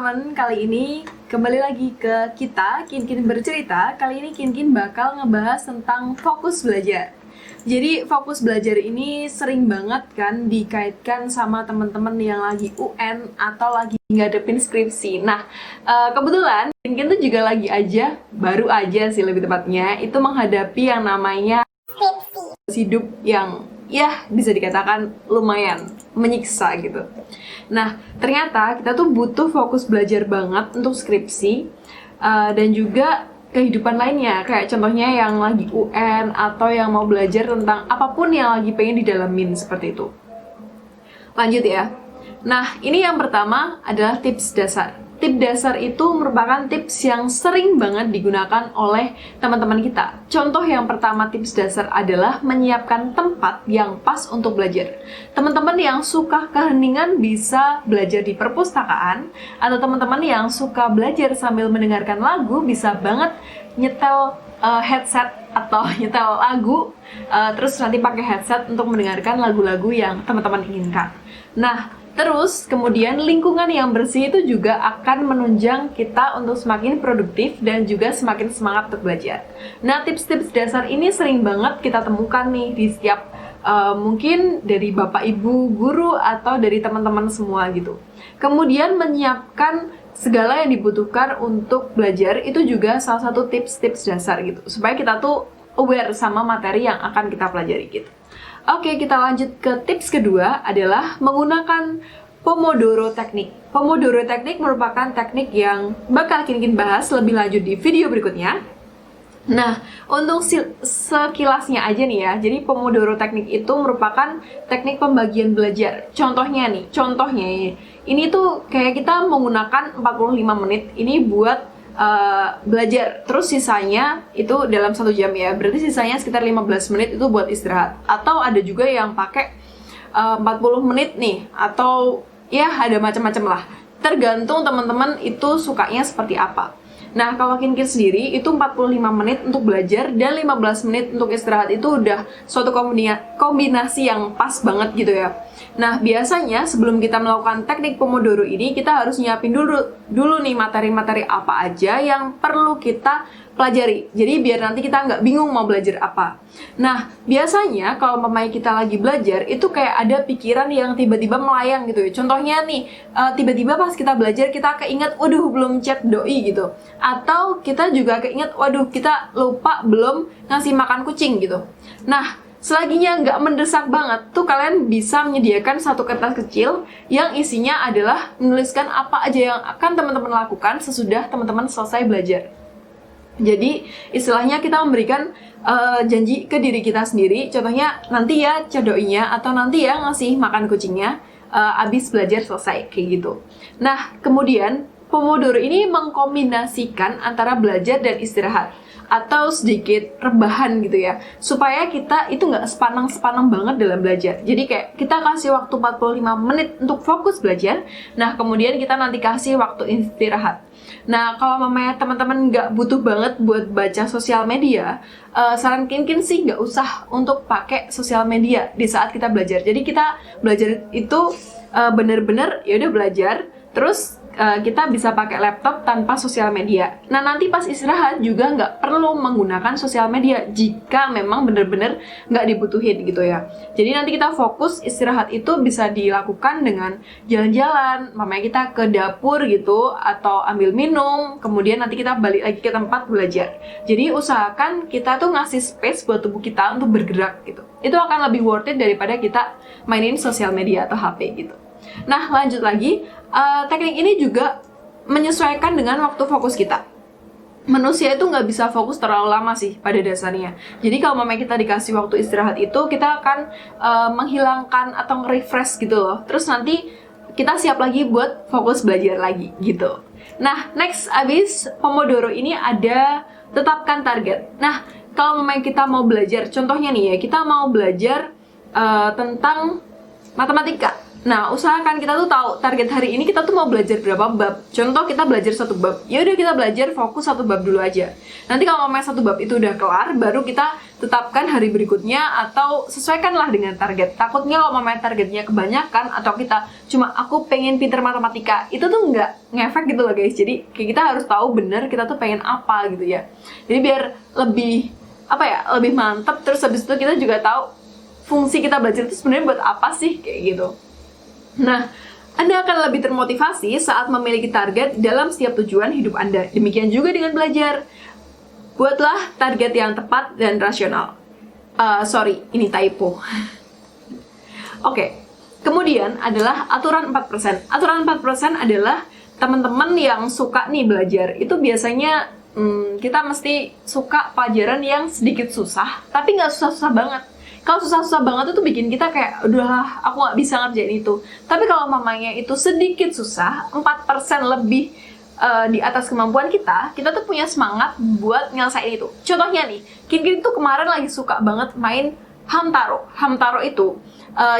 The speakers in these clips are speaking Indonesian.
teman-teman, kali ini kembali lagi ke kita, Kin bercerita. Kali ini Kin bakal ngebahas tentang fokus belajar. Jadi fokus belajar ini sering banget kan dikaitkan sama teman-teman yang lagi UN atau lagi ngadepin skripsi. Nah, kebetulan Kin tuh juga lagi baru aja sih lebih tepatnya, itu menghadapi yang namanya hidup yang ya bisa dikatakan lumayan menyiksa gitu. Nah, ternyata kita tuh butuh fokus belajar banget untuk skripsi dan juga kehidupan lainnya, kayak contohnya yang lagi UN atau yang mau belajar tentang apapun yang lagi pengen didalamin seperti itu. Lanjut ya. Nah, ini yang pertama adalah tips dasar. Tips dasar itu merupakan tips yang sering banget digunakan oleh teman-teman kita. Contoh yang pertama tips dasar adalah menyiapkan tempat yang pas untuk belajar. Teman-teman yang suka keheningan bisa belajar di perpustakaan, atau teman-teman yang suka belajar sambil mendengarkan lagu bisa banget nyetel headset atau nyetel lagu, terus nanti pakai headset untuk mendengarkan lagu-lagu yang teman-teman inginkan. Nah, terus, kemudian lingkungan yang bersih itu juga akan menunjang kita untuk semakin produktif dan juga semakin semangat untuk belajar. Nah, tips-tips dasar ini sering banget kita temukan nih di setiap mungkin dari bapak ibu guru atau dari teman-teman semua gitu. Kemudian menyiapkan segala yang dibutuhkan untuk belajar itu juga salah satu tips-tips dasar gitu, supaya kita tuh aware sama materi yang akan kita pelajari gitu. Oke, kita lanjut ke tips kedua adalah menggunakan Pomodoro Technique. Pomodoro Technique merupakan teknik yang bakal Kin bahas lebih lanjut di video berikutnya. Nah, untuk sekilasnya aja nih ya, jadi Pomodoro Technique itu merupakan teknik pembagian belajar. Contohnya, ini tuh kayak kita menggunakan 45 menit ini buat belajar, terus sisanya itu dalam 1 jam ya, berarti sisanya sekitar 15 menit itu buat istirahat. Atau ada juga yang pakai 40 menit nih, atau ya ada macam-macam lah, tergantung teman-teman itu sukanya seperti apa. Nah, kalau Kin sendiri itu 45 menit untuk belajar dan 15 menit untuk istirahat, itu udah suatu kombinasi yang pas banget gitu ya. Nah, biasanya sebelum kita melakukan teknik Pomodoro ini, kita harus nyiapin dulu nih materi-materi apa aja yang perlu kita pelajari. Jadi biar nanti kita nggak bingung mau belajar apa. Nah, biasanya kalau mamanya kita lagi belajar, itu kayak ada pikiran yang tiba-tiba melayang gitu ya. Contohnya nih, tiba-tiba pas kita belajar, kita keinget, waduh belum chat doi gitu. Atau kita juga keinget, waduh kita lupa belum ngasih makan kucing gitu. Nah, selaginya nggak mendesak banget, tuh kalian bisa menyediakan satu kertas kecil yang isinya adalah menuliskan apa aja yang akan teman-teman lakukan sesudah teman-teman selesai belajar. Jadi istilahnya kita memberikan janji ke diri kita sendiri, contohnya nanti ya cadoinya, atau nanti ya ngasih makan kucingnya abis belajar selesai, kayak gitu. Nah, kemudian Pomodoro ini mengkombinasikan antara belajar dan istirahat, atau sedikit rebahan gitu ya, supaya kita itu nggak sepanang-sepanang banget dalam belajar. Jadi kayak kita kasih waktu 45 menit untuk fokus belajar, nah kemudian kita nanti kasih waktu istirahat. Nah, kalau mamanya teman-teman nggak butuh banget buat baca sosial media, saran Kin sih nggak usah untuk pakai sosial media di saat kita belajar. Jadi kita belajar itu bener-bener ya udah belajar, terus kita bisa pakai laptop tanpa sosial media. Nah, nanti pas istirahat juga nggak perlu menggunakan sosial media jika memang bener-bener nggak dibutuhin gitu ya. Jadi nanti kita fokus istirahat itu bisa dilakukan dengan jalan-jalan, mamanya kita ke dapur gitu, atau ambil minum, kemudian nanti kita balik lagi ke tempat belajar. Jadi usahakan kita tuh ngasih space buat tubuh kita untuk bergerak gitu. Itu akan lebih worth it daripada kita mainin sosial media atau HP gitu. Nah, lanjut lagi, teknik ini juga menyesuaikan dengan waktu fokus kita. Manusia itu nggak bisa fokus terlalu lama sih pada dasarnya. Jadi kalau mamanya kita dikasih waktu istirahat itu, kita akan menghilangkan atau nge-refresh gitu loh. Terus nanti kita siap lagi buat fokus belajar lagi gitu. Nah, next, abis Pomodoro ini ada tetapkan target. Nah, kalau mamanya kita mau belajar, contohnya nih ya, kita mau belajar tentang matematika. Nah, usahakan kita tuh tahu target hari ini kita tuh mau belajar berapa bab. Contoh kita belajar 1 bab, ya udah kita belajar fokus 1 bab dulu aja. Nanti kalau mamanya 1 bab itu udah kelar, baru kita tetapkan hari berikutnya atau sesuaikanlah dengan target. Takutnya kalau mamanya targetnya kebanyakan atau kita cuma aku pengen pinter matematika, itu tuh nggak ngefek gitu loh guys. Jadi kayak kita harus tahu bener kita tuh pengen apa gitu ya. Jadi biar lebih lebih mantep. Terus habis itu kita juga tahu fungsi kita belajar itu sebenarnya buat apa sih kayak gitu. Nah, Anda akan lebih termotivasi saat memiliki target dalam setiap tujuan hidup Anda. Demikian juga dengan belajar. Buatlah target yang tepat dan rasional. Ini typo. Oke, kemudian adalah aturan 4%. Aturan 4% adalah teman-teman yang suka nih belajar. Itu biasanya kita mesti suka pelajaran yang sedikit susah, tapi nggak susah-susah banget. Kalau susah-susah banget itu bikin kita kayak, udahlah, aku nggak bisa ngerjain itu. Tapi kalau mamanya itu sedikit susah, 4% lebih di atas kemampuan kita tuh punya semangat buat nyelesain itu. Contohnya nih, Kin tuh kemarin lagi suka banget main Hamtaro. Hamtaro itu,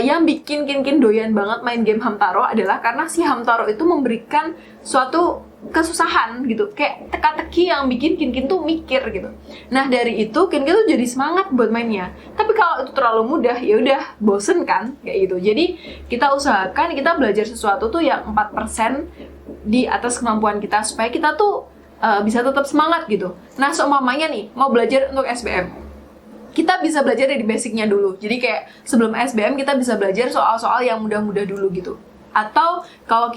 yang bikin Kin doyan banget main game Hamtaro adalah karena si Hamtaro itu memberikan suatu kesusahan gitu, kayak teka-teki yang bikin Kin tuh mikir gitu. Nah dari itu Kin tuh jadi semangat buat mainnya. Tapi kalau itu terlalu mudah, ya udah bosen kan kayak gitu. Jadi kita usahakan kita belajar sesuatu tuh yang 4% di atas kemampuan kita supaya kita tuh bisa tetap semangat gitu. Nah seumpamanya nih mau belajar untuk SBM, kita bisa belajar dari basicnya dulu. Jadi kayak sebelum SBM kita bisa belajar soal-soal yang mudah-mudah dulu gitu. Atau kalau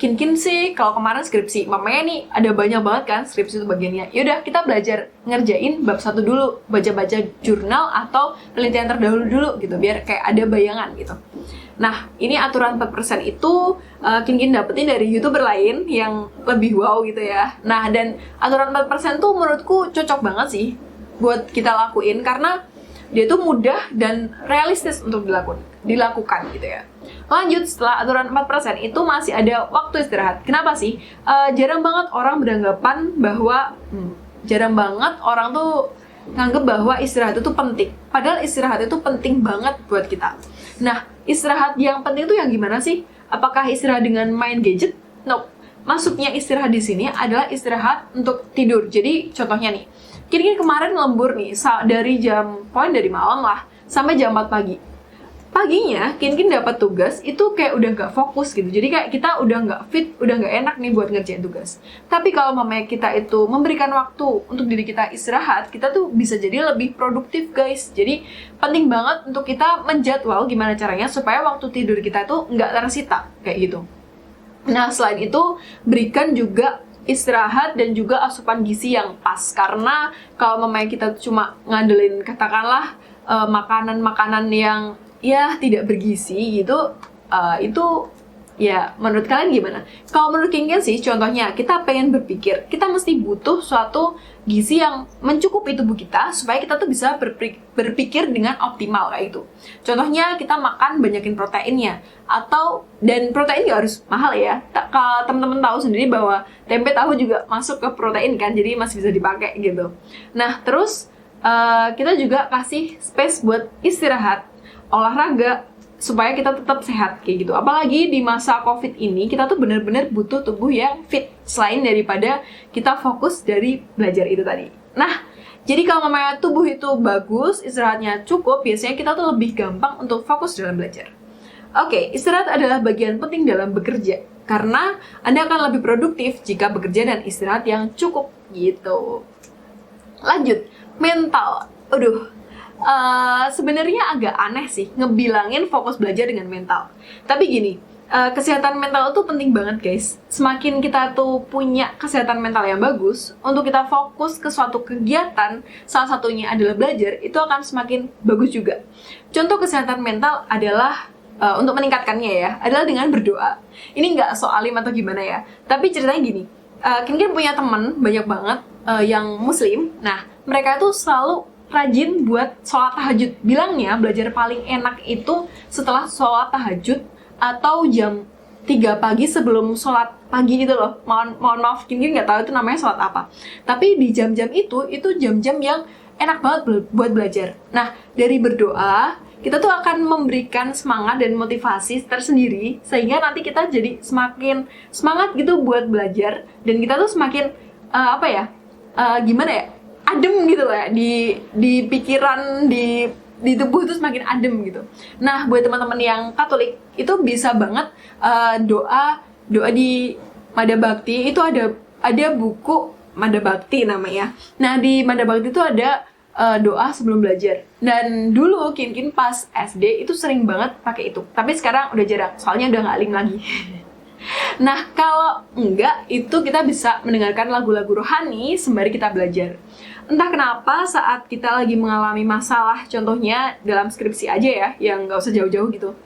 Kin sih, kalau kemarin skripsi, mamanya nih ada banyak banget kan skripsi itu bagiannya. Yaudah kita belajar ngerjain bab 1 dulu, baca-baca jurnal atau penelitian terdahulu dulu gitu, biar kayak ada bayangan gitu. Nah, ini aturan 4% itu Kin dapetin dari YouTuber lain yang lebih wow gitu ya. Nah, dan aturan 4% tuh menurutku cocok banget sih buat kita lakuin karena dia tuh mudah dan realistis untuk dilakukan gitu ya. Lanjut, setelah aturan 4% itu masih ada waktu istirahat. Kenapa sih? Jarang banget orang beranggapan bahwa jarang banget orang tuh nganggep bahwa istirahat itu penting. Padahal istirahat itu penting banget buat kita. Nah, istirahat yang penting itu yang gimana sih? Apakah istirahat dengan main gadget? Nope. Maksudnya istirahat di sini adalah istirahat untuk tidur. Jadi contohnya nih, Kin kemarin lembur nih dari malam lah sampai jam 4 pagi. Paginya Kin dapat tugas itu kayak udah nggak fokus gitu. Jadi kayak kita udah nggak fit, udah nggak enak nih buat ngerjain tugas. Tapi kalau mamanya kita itu memberikan waktu untuk diri kita istirahat, kita tuh bisa jadi lebih produktif guys. Jadi penting banget untuk kita menjadwal gimana caranya supaya waktu tidur kita tuh nggak tersita kayak gitu. Nah selain itu berikan juga istirahat dan juga asupan gizi yang pas, karena kalau mamanya kita cuma ngandelin katakanlah makanan-makanan yang ya tidak bergizi gitu, itu ya menurut kalian gimana? Kalau menurut Kin sih contohnya kita pengen berpikir kita mesti butuh suatu gizi yang mencukupi tubuh kita supaya kita tuh bisa berpikir dengan optimal kayak itu. Contohnya kita makan banyakin proteinnya, dan protein gak harus mahal ya. Kalau teman-teman tahu sendiri bahwa tempe tahu juga masuk ke protein kan, jadi masih bisa dipakai gitu. Nah terus kita juga kasih space buat istirahat, olahraga supaya kita tetap sehat kayak gitu. Apalagi di masa COVID ini kita tuh bener-bener butuh tubuh yang fit selain daripada kita fokus dari belajar itu tadi. Nah, jadi kalau mamanya tubuh itu bagus, istirahatnya cukup, biasanya kita tuh lebih gampang untuk fokus dalam belajar. Oke, istirahat adalah bagian penting dalam bekerja karena Anda akan lebih produktif jika bekerja dan istirahat yang cukup gitu. Lanjut, mental. Sebenarnya agak aneh sih ngebilangin fokus belajar dengan mental. Tapi gini, kesehatan mental itu penting banget guys. Semakin kita tuh punya kesehatan mental yang bagus, untuk kita fokus ke suatu kegiatan, salah satunya adalah belajar, itu akan semakin bagus juga. Contoh kesehatan mental adalah untuk meningkatkannya ya, adalah dengan berdoa. Ini nggak so alim atau gimana ya, tapi ceritanya gini, Kin punya temen banyak banget yang muslim. Nah, mereka tuh selalu rajin buat sholat tahajud. Bilangnya belajar paling enak itu setelah sholat tahajud atau jam 3 pagi sebelum sholat pagi gitu loh. Mohon maaf, Kin nggak tahu itu namanya sholat apa. Tapi di jam-jam itu jam-jam yang enak banget buat belajar. Nah, dari berdoa, kita tuh akan memberikan semangat dan motivasi tersendiri sehingga nanti kita jadi semakin semangat gitu buat belajar, dan kita tuh semakin gimana ya, adem gitu lah ya, di pikiran, di tubuh itu semakin adem gitu. Nah, buat teman-teman yang Katolik itu bisa banget doa di Mada Bhakti itu ada buku Mada Bhakti namanya. Nah, di Mada Bhakti itu ada doa sebelum belajar. Dan dulu Kin pas SD itu sering banget pakai itu. Tapi sekarang udah jarang, soalnya udah nggak alim lagi. Nah, kalau enggak, itu kita bisa mendengarkan lagu-lagu rohani sembari kita belajar. Entah kenapa saat kita lagi mengalami masalah, contohnya dalam skripsi aja ya, yang nggak usah jauh-jauh gitu.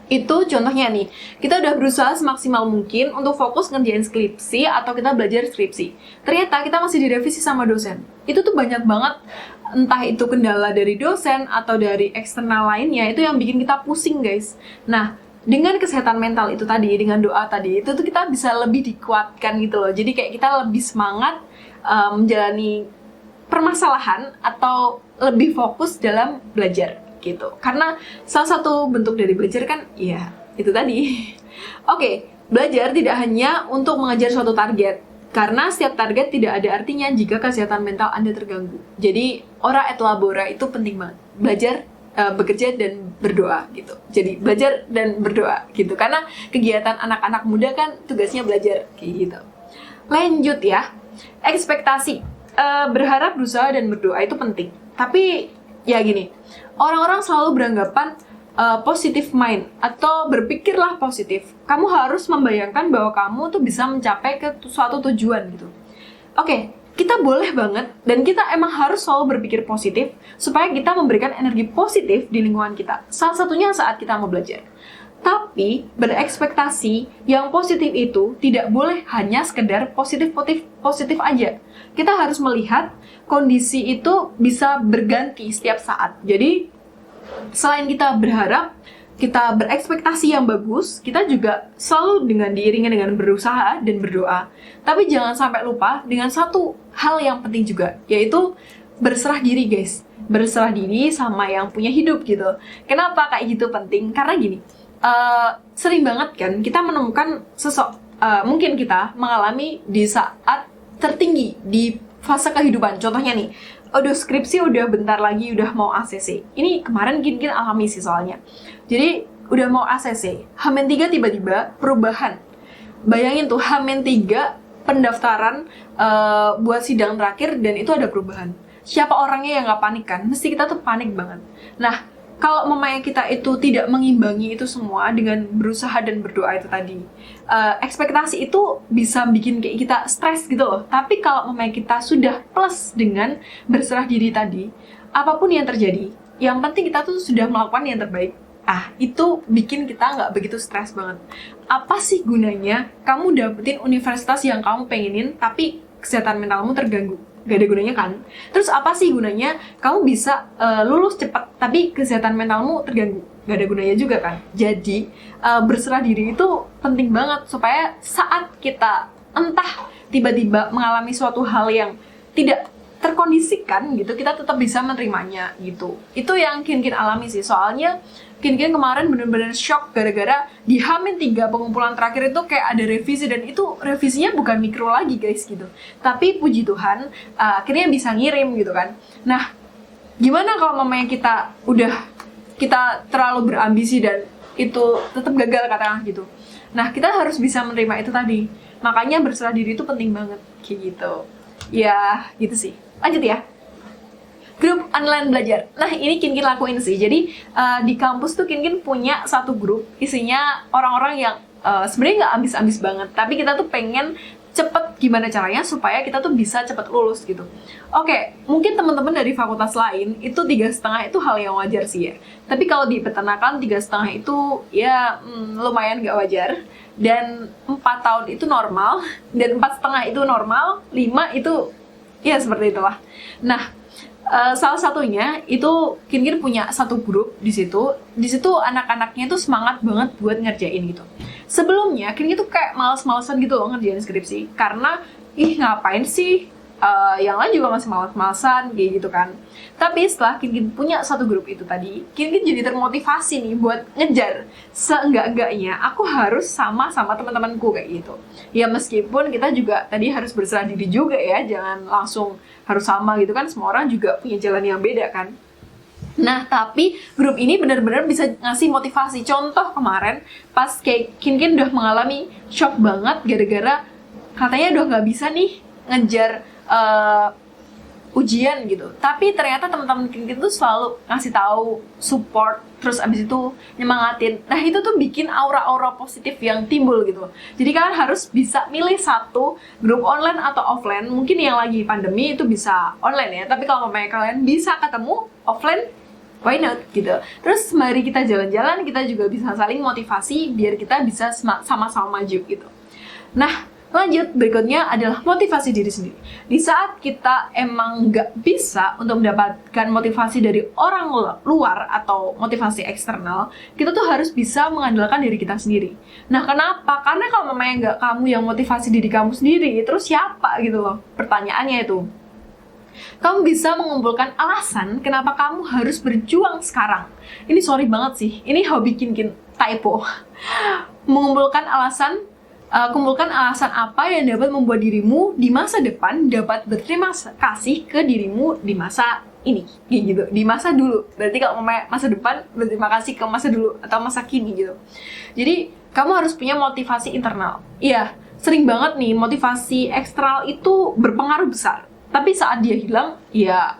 Itu contohnya nih, kita udah berusaha semaksimal mungkin untuk fokus ngerjain skripsi atau kita belajar skripsi. Ternyata kita masih direvisi sama dosen. Itu tuh banyak banget, entah itu kendala dari dosen atau dari eksternal lainnya, itu yang bikin kita pusing guys. Nah, dengan kesehatan mental itu tadi, dengan doa tadi, itu tuh kita bisa lebih dikuatkan gitu loh. Jadi kayak kita lebih semangat menjalani permasalahan atau lebih fokus dalam belajar gitu. Karena salah satu bentuk dari belajar kan ya itu tadi. Oke, belajar tidak hanya untuk mengejar suatu target, karena setiap target tidak ada artinya jika kesehatan mental Anda terganggu. Jadi ora et labora itu penting banget. Belajar, bekerja dan berdoa gitu. Jadi belajar dan berdoa gitu. Karena kegiatan anak-anak muda kan tugasnya belajar kayak gitu. Lanjut ya. Ekspektasi. Berharap, berusaha dan berdoa itu penting. Tapi ya gini, orang-orang selalu beranggapan positive mind atau berpikirlah positif. Kamu harus membayangkan bahwa kamu tuh bisa mencapai ke suatu tujuan gitu. Oke, kita boleh banget dan kita emang harus selalu berpikir positif supaya kita memberikan energi positif di lingkungan kita. Salah satunya saat kita mau belajar. Tapi berekspektasi yang positif itu tidak boleh hanya sekedar positif aja. Kita harus melihat kondisi itu bisa berganti setiap saat. Jadi selain kita berharap, kita berekspektasi yang bagus, kita juga selalu diiringi dengan berusaha dan berdoa. Tapi jangan sampai lupa dengan satu hal yang penting juga, yaitu berserah diri guys. Berserah diri sama yang punya hidup gitu. Kenapa kayak gitu penting? Karena gini, sering banget kan kita menemukan mungkin kita mengalami di saat tertinggi di fase kehidupan. Contohnya nih, skripsi udah bentar lagi udah mau ACC. Ini kemarin Kin alami sih soalnya. Jadi udah mau ACC, H-3 tiba-tiba perubahan. Bayangin tuh, H-3 pendaftaran buat sidang terakhir dan itu ada perubahan. Siapa orangnya yang nggak panik kan? Mesti kita tuh panik banget. Nah, kalau memang kita itu tidak mengimbangi itu semua dengan berusaha dan berdoa itu tadi, ekspektasi itu bisa bikin kayak kita stres gitu loh. Tapi kalau memang kita sudah plus dengan berserah diri tadi, apapun yang terjadi, yang penting kita tuh sudah melakukan yang terbaik. Itu bikin kita nggak begitu stres banget. Apa sih gunanya kamu dapetin universitas yang kamu pengenin, tapi kesehatan mentalmu terganggu? Gak ada gunanya kan? Terus apa sih gunanya kamu bisa lulus cepat tapi kesehatan mentalmu terganggu? Gak ada gunanya juga kan? Jadi berserah diri itu penting banget supaya saat kita entah tiba-tiba mengalami suatu hal yang tidak terkondisikan gitu, kita tetap bisa menerimanya gitu. Itu yang Kin alami sih. Soalnya Kin kemarin bener-bener shock gara-gara di H-3 pengumpulan terakhir itu kayak ada revisi, dan itu revisinya bukan mikro lagi guys gitu. Tapi puji Tuhan akhirnya bisa ngirim gitu kan. Nah, gimana kalau mamanya kita terlalu berambisi dan itu tetap gagal katakanlah gitu. Nah, kita harus bisa menerima itu tadi. Makanya berserah diri itu penting banget kayak gitu. Ya, gitu sih. Lanjut ya. Grup online belajar. Nah, ini Kin lakuin sih. Jadi di kampus tuh Kin punya satu grup isinya orang-orang yang sebenarnya nggak ambis-ambis banget, tapi kita tuh pengen cepet gimana caranya supaya kita tuh bisa cepet lulus gitu. Oke, mungkin teman-teman dari fakultas lain itu 3,5 itu hal yang wajar sih ya. Tapi kalau di peternakan 3,5 itu ya lumayan nggak wajar. Dan 4 tahun itu normal, dan 4,5 itu normal, 5 itu ya seperti itulah. Nah, salah satunya itu Kin punya satu grup di situ. Di situ anak-anaknya tuh semangat banget buat ngerjain gitu. Sebelumnya Kin tuh kayak males-malesan gitu loh ngerjain skripsi, karena ngapain sih yang lain juga masih malas-malasan kayak gitu kan. Tapi setelah Kin punya satu grup itu tadi, Kin jadi termotivasi nih buat ngejar seenggak-enggaknya aku harus sama teman-temanku kayak gitu. Ya meskipun kita juga tadi harus berserah diri juga ya, jangan langsung harus sama gitu kan, semua orang juga punya jalan yang beda kan. Nah, tapi grup ini benar-benar bisa ngasih motivasi. Contoh kemarin, pas kayak Kin udah mengalami shock banget gara-gara katanya udah nggak bisa nih ngejar ujian gitu. Tapi ternyata teman-teman Kin tuh selalu ngasih tahu, support, terus abis itu nyemangatin. Nah, itu tuh bikin aura-aura positif yang timbul gitu. Jadi kalian harus bisa milih satu grup online atau offline. Mungkin yang lagi pandemi itu bisa online ya, tapi kalau mamanya kalian bisa ketemu offline, why not gitu. Terus mari kita jalan-jalan, kita juga bisa saling motivasi biar kita bisa sama-sama maju gitu. Nah, lanjut, berikutnya adalah motivasi diri sendiri. Di saat kita emang nggak bisa untuk mendapatkan motivasi dari orang luar atau motivasi eksternal, kita tuh harus bisa mengandalkan diri kita sendiri. Nah, kenapa? Karena kalau memang nggak kamu yang motivasi diri kamu sendiri, terus siapa gitu loh pertanyaannya itu. Kamu bisa mengumpulkan alasan kenapa kamu harus berjuang sekarang. Ini sorry banget sih, ini hobi Kin typo. Mengumpulkan alasan, kumpulkan alasan apa yang dapat membuat dirimu di masa depan dapat berterima kasih ke dirimu di masa ini, gitu, di masa dulu. Berarti kalau masa depan berterima kasih ke masa dulu atau masa kini gitu. Jadi kamu harus punya motivasi internal. Iya, sering banget nih motivasi eksternal itu berpengaruh besar. Tapi saat dia hilang, ya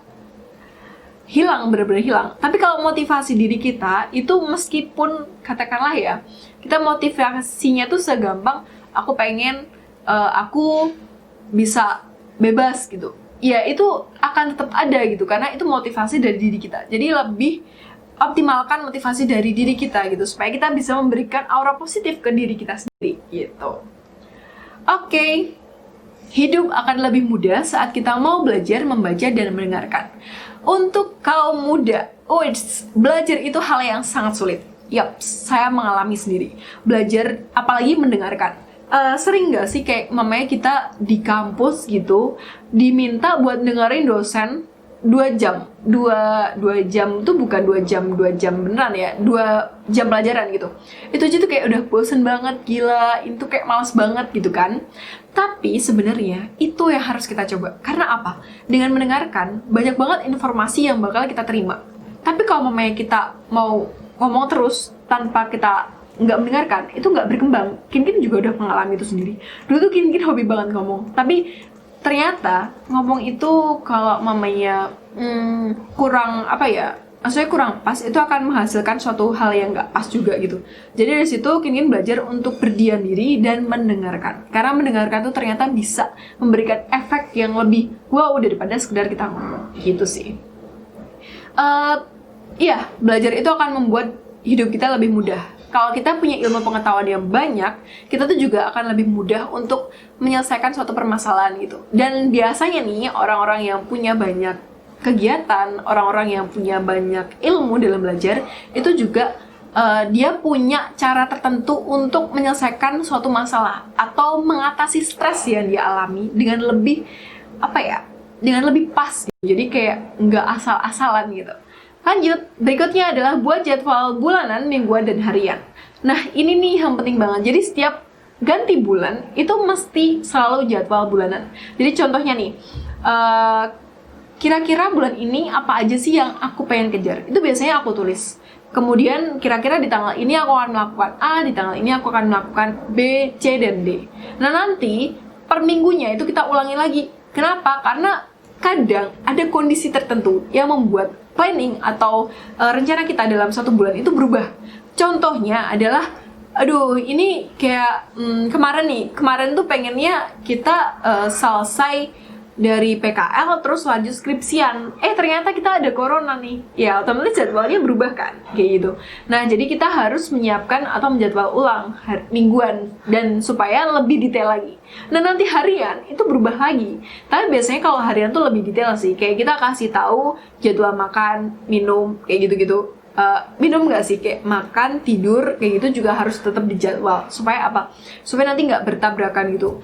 hilang, benar-benar hilang. Tapi kalau motivasi diri kita itu meskipun katakanlah ya, kita motivasinya tuh segampang aku pengen aku bisa bebas gitu. Ya itu akan tetap ada gitu karena itu motivasi dari diri kita. Jadi lebih optimalkan motivasi dari diri kita gitu supaya kita bisa memberikan aura positif ke diri kita sendiri gitu. Oke. Hidup akan lebih mudah saat kita mau belajar, membaca, dan mendengarkan. Untuk kaum muda, belajar itu hal yang sangat sulit. Yap, saya mengalami sendiri. Belajar, apalagi mendengarkan. Sering gak sih kayak mamanya kita di kampus gitu, diminta buat dengerin dosen 2 jam. 2 jam tuh bukan 2 jam beneran ya, 2 jam pelajaran gitu. Itu aja tuh kayak udah bosen banget, gila, itu kayak males banget gitu kan. Tapi sebenarnya itu yang harus kita coba. Karena apa? Dengan mendengarkan, banyak banget informasi yang bakal kita terima. Tapi kalau mamanya kita mau ngomong terus tanpa kita nggak mendengarkan, itu nggak berkembang. Kin juga udah mengalami itu sendiri. Dulu tuh Kin hobi banget ngomong. Tapi ternyata ngomong itu kalau mamanya kurang apa ya, maksudnya kurang pas, itu akan menghasilkan suatu hal yang nggak pas juga gitu. Jadi dari situ Kin belajar untuk berdiam diri dan mendengarkan. Karena mendengarkan tuh ternyata bisa memberikan efek yang lebih wow daripada sekedar kita ngomong gitu sih. Iya, belajar itu akan membuat hidup kita lebih mudah. Kalau kita punya ilmu pengetahuan yang banyak, kita tuh juga akan lebih mudah untuk menyelesaikan suatu permasalahan gitu. Dan biasanya nih, orang-orang yang punya banyak kegiatan, orang-orang yang punya banyak ilmu dalam belajar, itu juga dia punya cara tertentu untuk menyelesaikan suatu masalah atau mengatasi stres yang dia alami dengan lebih, dengan lebih pas. Jadi kayak nggak asal-asalan gitu. Lanjut, berikutnya adalah buat jadwal bulanan, mingguan, dan harian. Nah, ini nih yang penting banget. Jadi setiap ganti bulan, itu mesti selalu jadwal bulanan. Jadi contohnya nih, kira-kira bulan ini apa aja sih yang aku pengen kejar? Itu biasanya aku tulis. Kemudian kira-kira di tanggal ini aku akan melakukan A, di tanggal ini aku akan melakukan B, C, dan D. Nah, nanti per minggunya itu kita ulangi lagi. Kenapa? Karena kadang ada kondisi tertentu yang membuat planning atau rencana kita dalam 1 bulan itu berubah. Contohnya adalah, ini kayak kemarin tuh pengennya kita selesai dari PKL terus lanjut skripsian. Ternyata kita ada corona nih. Ya, otomatis jadwalnya berubah kan, kayak gitu. Nah, jadi kita harus menyiapkan atau menjadwal ulang mingguan dan supaya lebih detail lagi. Nah, nanti harian itu berubah lagi. Tapi biasanya kalau harian tuh lebih detail sih. Kayak kita kasih tahu jadwal makan, minum, kayak gitu-gitu. minum nggak sih, kayak makan, tidur, kayak gitu juga harus tetap dijadwal. Supaya apa? Supaya nanti nggak bertabrakan gitu.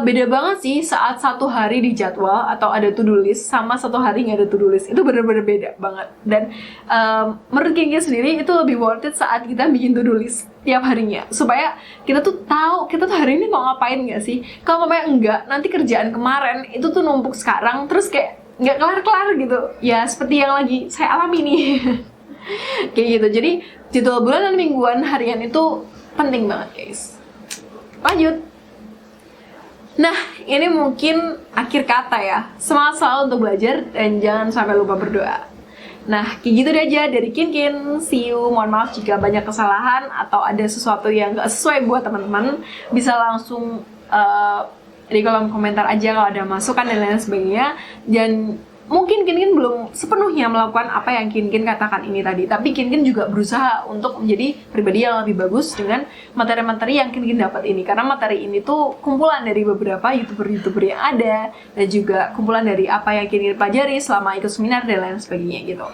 Beda banget sih saat satu hari dijadwal atau ada to-do list sama satu hari nggak ada to-do list. Itu bener-bener beda banget. Dan menurut Kinkin sendiri itu lebih worth it saat kita bikin to-do list tiap harinya. Supaya kita tuh tahu kita tuh hari ini mau ngapain nggak sih. Kalau mamanya enggak, nanti kerjaan kemarin itu tuh numpuk sekarang, terus kayak nggak kelar-kelar gitu. Ya seperti yang lagi saya alami nih. Kayak gitu. Jadi jadwal bulanan, mingguan, harian itu penting banget guys. Lanjut. Nah, ini mungkin akhir kata ya. Semangat selalu untuk belajar dan jangan sampai lupa berdoa. Nah, kayak gitu deh aja dari Kinkin. See you. Mohon maaf jika banyak kesalahan atau ada sesuatu yang gak sesuai buat teman-teman. Bisa langsung di kolom komentar aja kalau ada masukan dan lain sebagainya. Dan mungkin Kinkin belum sepenuhnya melakukan apa yang Kinkin katakan ini tadi, tapi Kinkin juga berusaha untuk menjadi pribadi yang lebih bagus dengan materi-materi yang Kinkin dapat ini, karena materi ini tuh kumpulan dari beberapa youtuber yang ada dan juga kumpulan dari apa yang Kinkin pelajari selama ikut seminar dan lain sebagainya gitu.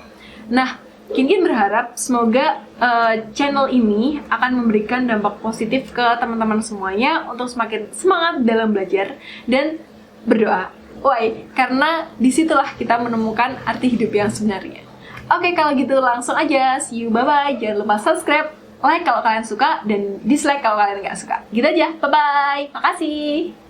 Nah, Kinkin berharap semoga channel ini akan memberikan dampak positif ke teman-teman semuanya untuk semakin semangat dalam belajar dan berdoa. Why? Karena disitulah kita menemukan arti hidup yang sebenarnya. Oke, kalau gitu langsung aja. See you, bye-bye. Jangan lupa subscribe, like kalau kalian suka, dan dislike kalau kalian nggak suka. Gitu aja, bye-bye. Makasih.